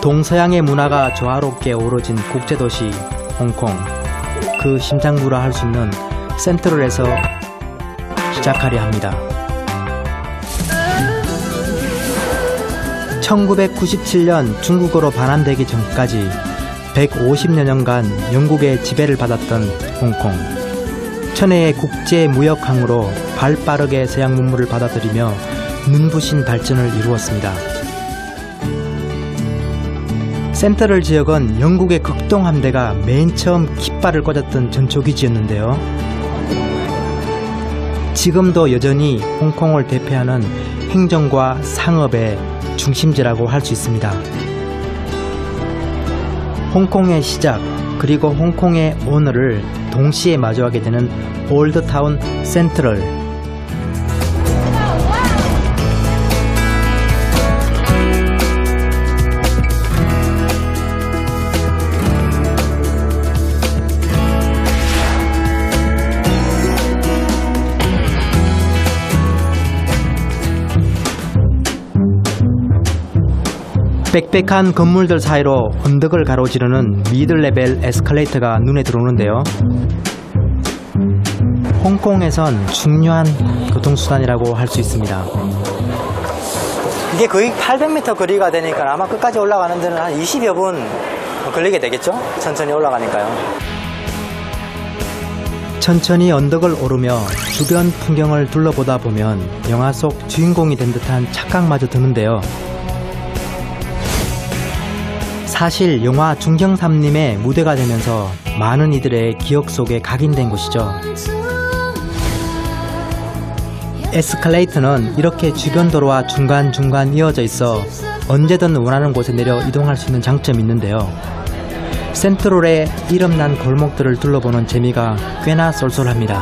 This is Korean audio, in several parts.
동서양의 문화가 조화롭게 어우러진 국제도시 홍콩. 그 심장부라 할 수 있는 센트럴에서 시작하려 합니다. 1997년 중국어로 반환되기 전까지 150여 년간 영국의 지배를 받았던 홍콩. 천혜의 국제무역항으로 발빠르게 서양 문물을 받아들이며 눈부신 발전을 이루었습니다. 센트럴 지역은 영국의 극동 함대가 맨 처음 깃발을 꽂았던 전초기지였는데요. 지금도 여전히 홍콩을 대표하는 행정과 상업의 중심지라고 할 수 있습니다. 홍콩의 시작 그리고 홍콩의 오늘을 동시에 마주하게 되는 올드타운 센트럴. 빽빽한 건물들 사이로 언덕을 가로지르는 미들레벨 에스컬레이터가 눈에 들어오는데요. 홍콩에선 중요한 교통수단이라고 할 수 있습니다. 이게 거의 800m 거리가 되니까 아마 끝까지 올라가는 데는 한 20여 분 걸리게 되겠죠? 천천히 올라가니까요. 천천히 언덕을 오르며 주변 풍경을 둘러보다 보면 영화 속 주인공이 된 듯한 착각마저 드는데요. 사실 영화 중경삼림의 무대가 되면서 많은 이들의 기억 속에 각인된 곳이죠. 에스컬레이터는 이렇게 주변 도로와 중간중간 이어져 있어 언제든 원하는 곳에 내려 이동할 수 있는 장점이 있는데요. 센트럴의 이름난 골목들을 둘러보는 재미가 꽤나 쏠쏠합니다.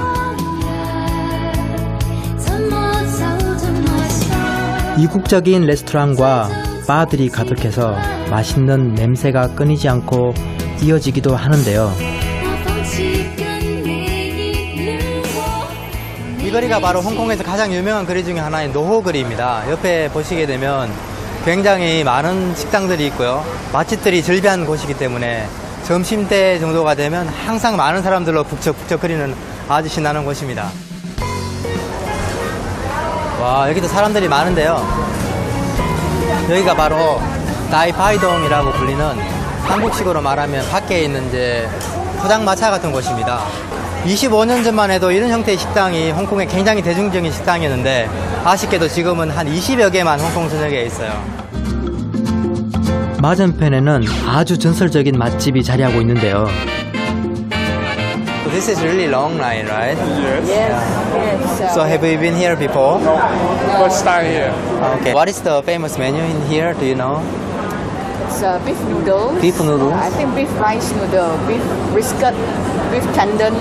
이국적인 레스토랑과 바들이 가득해서 맛있는 냄새가 끊이지 않고 이어지기도 하는데요. 이 거리가 바로 홍콩에서 가장 유명한 거리 중에 하나인 노호거리입니다. 옆에 보시게 되면 굉장히 많은 식당들이 있고요. 맛집들이 즐비한 곳이기 때문에 점심때 정도가 되면 항상 많은 사람들로 북적북적거리는 아주 신나는 곳입니다. 와, 여기도 사람들이 많은데요. 여기가 바로 다이파이동이라고 불리는 한국식으로 말하면 밖에 있는 이제 포장마차 같은 곳입니다. 25년 전만 해도 이런 형태의 식당이 홍콩에 굉장히 대중적인 식당이었는데 아쉽게도 지금은 한 20여 개만 홍콩 전역에 있어요. 맞은편에는 아주 전설적인 맛집이 자리하고 있는데요. This is really long line, right? Yes. Yes. So have you been here before? No. First time here. Okay. What is the famous menu in here? Do you know? It's beef noodles. Beef noodles? I think beef rice noodle, beef brisket, beef tendon,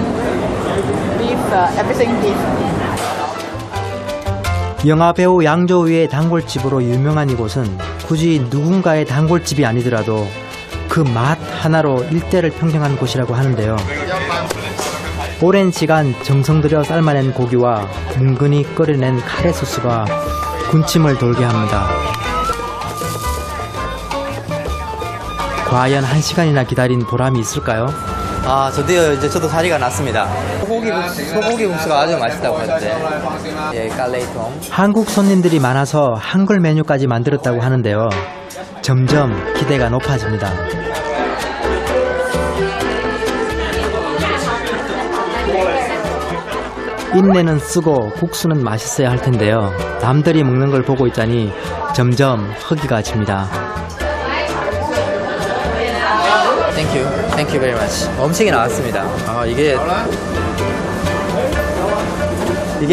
beef everything beef. 영화배우 양조위의 단골집으로 유명한 이곳은 굳이 누군가의 단골집이 아니더라도 그 맛 하나로 일대를 평정한 곳이라고 하는데요. 오랜 시간 정성 들여 삶아낸 고기와 뭉근히 끓여낸 카레 소스가 군침을 돌게 합니다. 과연 1시간이나 기다린 보람이 있을까요? 아, 드디어 이제 저도 자리가 났습니다. 소고기 국수가 아주 맛있다고 하는데. 예, 깔레이통. 한국 손님들이 많아서 한글 메뉴까지 만들었다고 하는데요. 점점 기대가 높아집니다. 인내는 쓰고 국수는 맛있어야 할 텐데요. 남들이 먹는 걸 보고 있자니 점점 허기가 집니다. Thank you very much. 음식이 나왔습니다. 아, 이게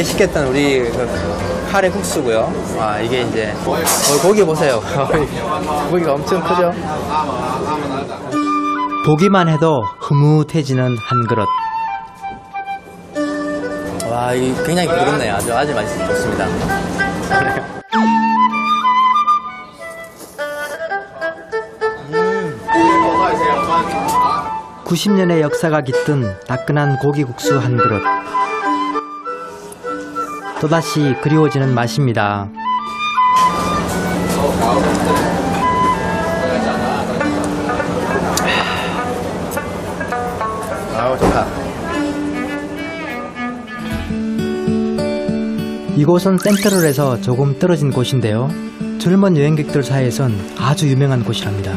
시켰던 우리 그 카레 국수고요. 아, 이게 이제 고기 보세요. 고기가 엄청 크죠? 보기만 해도 흐뭇해지는 한 그릇. 와, 이 굉장히 부드럽네요. 아주 맛있어 좋습니다. 90년의 역사가 깃든 따끈한 고기국수 한 그릇. 또다시 그리워지는 맛입니다. 아우, 좋다. 이곳은 센트럴에서 조금 떨어진 곳인데요. 젊은 여행객들 사이에선 아주 유명한 곳이랍니다.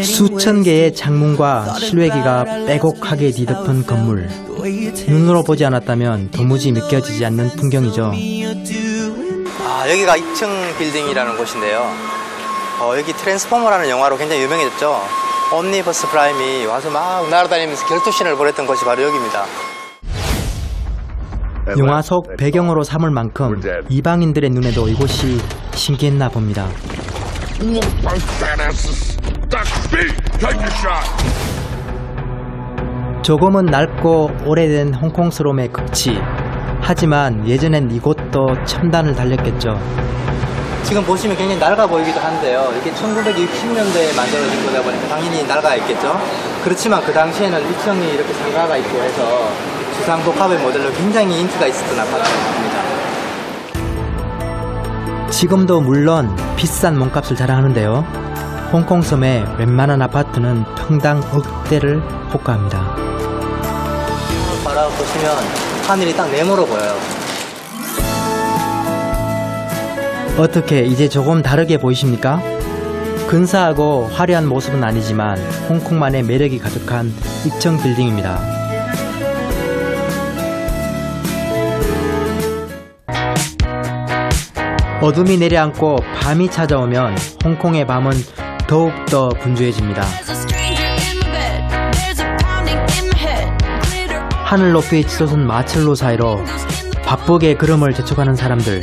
수천 개의 창문과 실외기가 빼곡하게 뒤덮은 건물. 눈으로 보지 않았다면 도무지 믿겨지지 않는 풍경이죠. 아, 여기가 2층 빌딩이라는 곳인데요. 여기 트랜스포머라는 영화로 굉장히 유명해졌죠. 옴니버스 프라임이 와서 막 날아다니면서 결투씬을 벌였던 곳이 바로 여기입니다. 영화 속 배경으로 삼을 만큼 이방인들의 눈에도 이곳이 신기했나 봅니다. 조금은 낡고 오래된 홍콩스러움의 극치. 하지만 예전엔 이곳도 첨단을 달렸겠죠. 지금 보시면 굉장히 낡아 보이기도 한데요. 이게 1960년대에 만들어진 거다 보니까 당연히 낡아 있겠죠. 그렇지만 그 당시에는 1층이 이렇게 상가가 있고 해서 수상 복합의 모델로 굉장히 인기가 있었던 아파트입니다. 지금도 물론 비싼 몸값을 자랑하는데요. 홍콩 섬의 웬만한 아파트는 평당 억대를 호가합니다. 바라보시면 하늘이 딱 네모로 보여요. 어떻게 이제 조금 다르게 보이십니까? 근사하고 화려한 모습은 아니지만 홍콩만의 매력이 가득한 2층 빌딩입니다. 어둠이 내려앉고 밤이 찾아오면 홍콩의 밤은 더욱더 분주해집니다. 하늘 높이 치솟은 마철로 사이로 바쁘게 걸음을 재촉하는 사람들.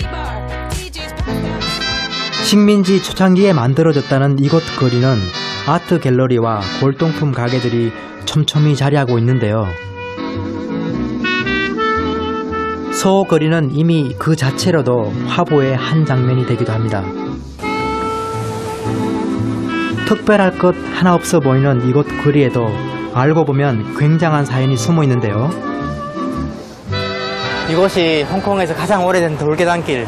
식민지 초창기에 만들어졌다는 이곳 거리는 아트 갤러리와 골동품 가게들이 촘촘히 자리하고 있는데요. 소거리는 이미 그 자체로도 화보의 한 장면이 되기도 합니다. 특별할 것 하나 없어 보이는 이곳 거리에도 알고 보면 굉장한 사연이 숨어 있는데요. 이곳이 홍콩에서 가장 오래된 돌계단길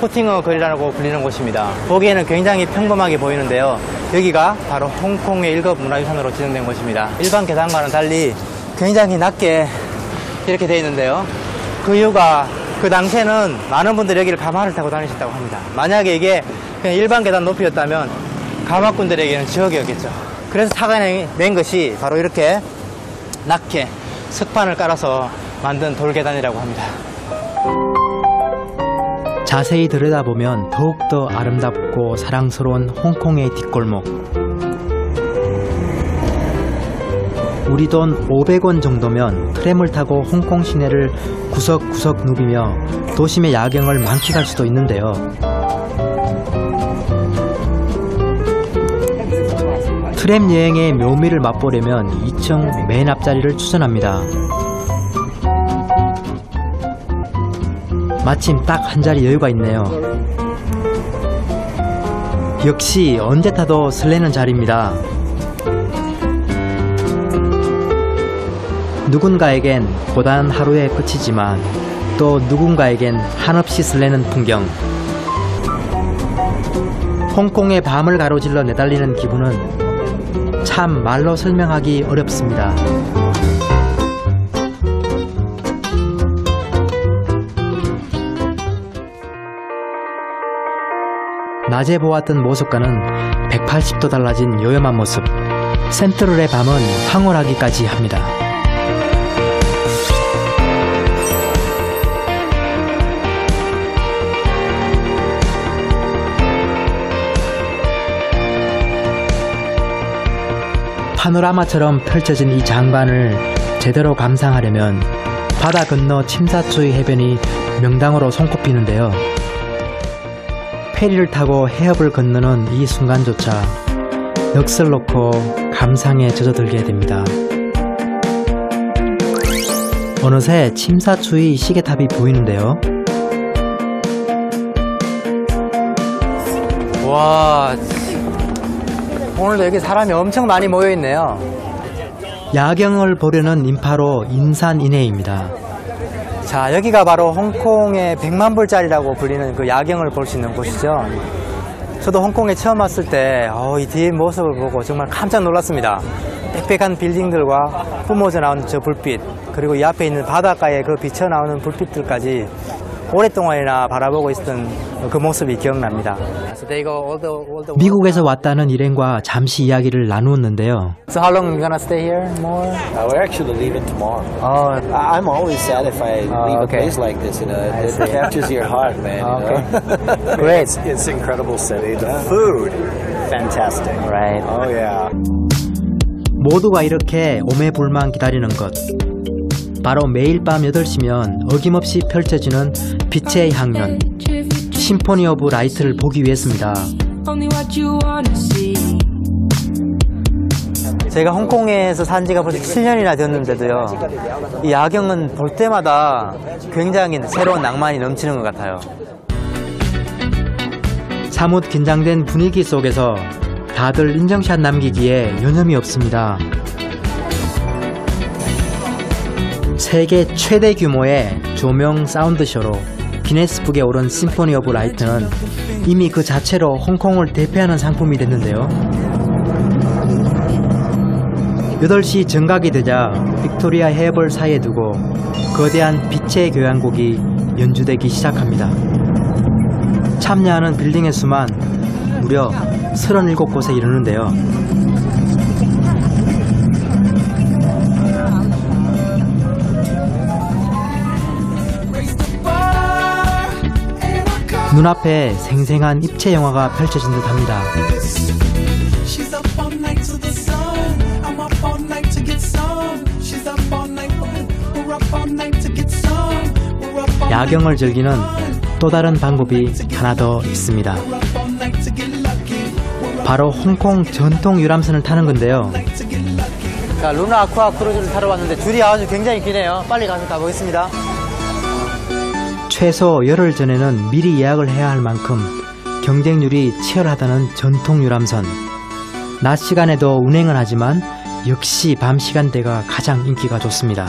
호팅어 거리라고 불리는 곳입니다. 보기에는 굉장히 평범하게 보이는데요. 여기가 바로 홍콩의 1급 문화유산으로 지정된 곳입니다. 일반 계단과는 달리 굉장히 낮게 이렇게 되어 있는데요. 그 이유가 그 당시에는 많은 분들이 여기를 가마를 타고 다니셨다고 합니다. 만약에 이게 그냥 일반 계단 높이였다면 가마꾼들에게는 지옥이었겠죠. 그래서 타가낸 것이 바로 이렇게 낮게 석판을 깔아서 만든 돌계단이라고 합니다. 자세히 들여다보면 더욱더 아름답고 사랑스러운 홍콩의 뒷골목. 우리 돈 500원 정도면 트램을 타고 홍콩 시내를 구석구석 누비며 도심의 야경을 만끽할 수도 있는데요. 트램 여행의 묘미를 맛보려면 2층 맨 앞자리를 추천합니다. 마침 딱 한 자리 여유가 있네요. 역시 언제 타도 설레는 자리입니다. 누군가에겐 고단 하루의 끝이지만 또 누군가에겐 한없이 설레는 풍경. 홍콩의 밤을 가로질러 내달리는 기분은 참 말로 설명하기 어렵습니다. 낮에 보았던 모습과는 180도 달라진 요염한 모습. 센트럴의 밤은 황홀하기까지 합니다. 파노라마처럼 펼쳐진 이 장관을 제대로 감상하려면 바다 건너 침사추이 해변이 명당으로 손꼽히는데요. 페리를 타고 해협을 건너는 이 순간조차 넋을 놓고 감상에 젖어들게 됩니다. 어느새 침사추이 시계탑이 보이는데요. 와, 오늘도 여기 사람이 엄청 많이 모여있네요. 야경을 보려는 인파로 인산인해입니다. 자, 여기가 바로 홍콩의 100만 불짜리라고 불리는 그 야경을 볼 수 있는 곳이죠. 저도 홍콩에 처음 왔을 때 이 뒤의 모습을 보고 정말 깜짝 놀랐습니다. 빽빽한 빌딩들과 뿜어져 나오는 저 불빛, 그리고 이 앞에 있는 바닷가에 그 비쳐나오는 불빛들까지 오랫동안이나 바라보고 있었던 그 모습이 기억납니다. 미국에서 왔다는 일행과 잠시 이야기를 나누었는데요. So how long are you gonna stay here? More? We're actually leaving tomorrow. Oh, I'm always sad if I leave okay. a place like this. I It see. captures your heart, man. Okay. Great. It's incredible city. The food, fantastic. Right. Oh yeah. 모두가 이렇게 오매불만 기다리는 것. 바로 매일 밤 8시면 어김없이 펼쳐지는 빛의 향연, 심포니 오브 라이트를 보기 위해서입니다. 제가 홍콩에서 산 지가 벌써 7년이나 되었는데도요, 이 야경은 볼 때마다 굉장히 새로운 낭만이 넘치는 것 같아요. 사뭇 긴장된 분위기 속에서 다들 인정샷 남기기에 여념이 없습니다. 세계 최대 규모의 조명 사운드쇼로 기네스북에 오른 심포니 오브 라이트는 이미 그 자체로 홍콩을 대표하는 상품이 됐는데요. 8시 정각이 되자 빅토리아 해협을 사이에 두고 거대한 빛의 교향곡이 연주되기 시작합니다. 참여하는 빌딩의 수만 무려 37곳에 이르는데요. 눈앞에 생생한 입체 영화가 펼쳐진 듯합니다. 야경을 즐기는 또 다른 방법이 하나 더 있습니다. 바로 홍콩 전통 유람선을 타는 건데요. 자, 루나 아쿠아 크루즈를 타러 왔는데 줄이 아주 굉장히 기네요. 빨리 가서 가보겠습니다. 최소 열흘 전에는 미리 예약을 해야 할 만큼 경쟁률이 치열하다는 전통 유람선. 낮 시간에도 운행을 하지만 역시 밤 시간대가 가장 인기가 좋습니다.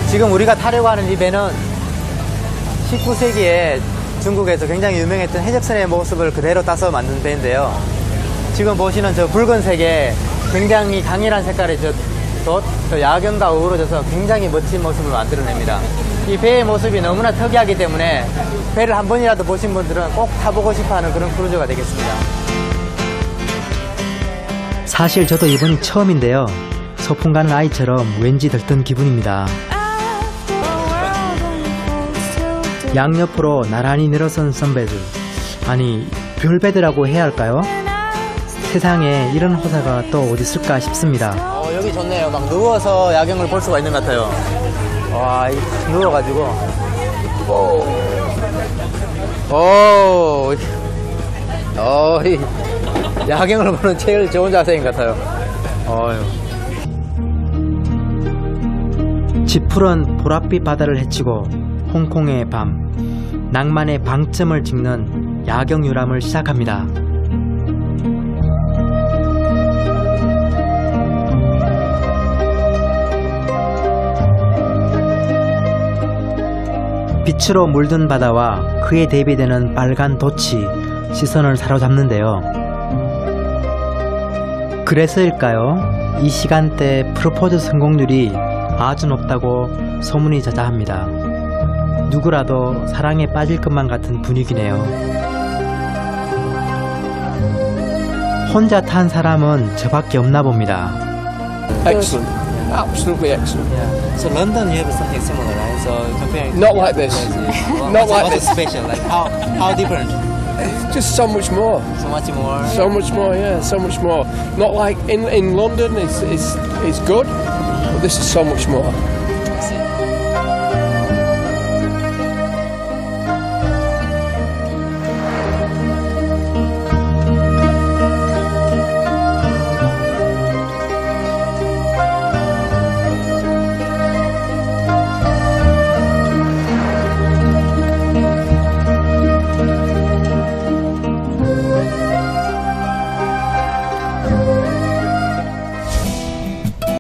지금 우리가 타려고 하는 이 배는 19세기에 중국에서 굉장히 유명했던 해적선의 모습을 그대로 따서 만든 배인데요. 지금 보시는 저 붉은색의 굉장히 강렬한 색깔의 저 야경과 어우러져서 굉장히 멋진 모습을 만들어냅니다. 이 배의 모습이 너무나 특이하기 때문에 배를 한 번이라도 보신 분들은 꼭 타보고 싶어하는 그런 크루즈가 되겠습니다. 사실 저도 이번이 처음인데요. 소풍 가는 아이처럼 왠지 들뜬 기분입니다. 양옆으로 나란히 늘어선 선배들, 아니 별배들이라고 해야 할까요? 세상에 이런 호사가 또 어디 있을까 싶습니다. 여기 좋네요. 막 누워서 야경을 볼 수가 있는 것 같아요. 와, 누워가지고. 야경을 보는 제일 좋은 자세인 것 같아요. 짙푸른 보랏빛 바다를 헤치고 홍콩의 밤, 낭만의 방점을 찍는 야경 유람을 시작합니다. 빛으로 물든 바다와 그에 대비되는 빨간 돛이 시선을 사로잡는데요. 그래서일까요? 이 시간대 프로포즈 성공률이 아주 높다고 소문이 자자합니다. 누구라도 사랑에 빠질 것만 같은 분위기네요. 혼자 탄 사람은 저밖에 없나 봅니다. Excellent. Absolutely excellent. So London, you have something similar, right? So comparing. Not like this. Not like What's this. special? Like how different? Just so much more. So much more. So much more, yeah, so much more. Not like in London, it's good, but this is so much more.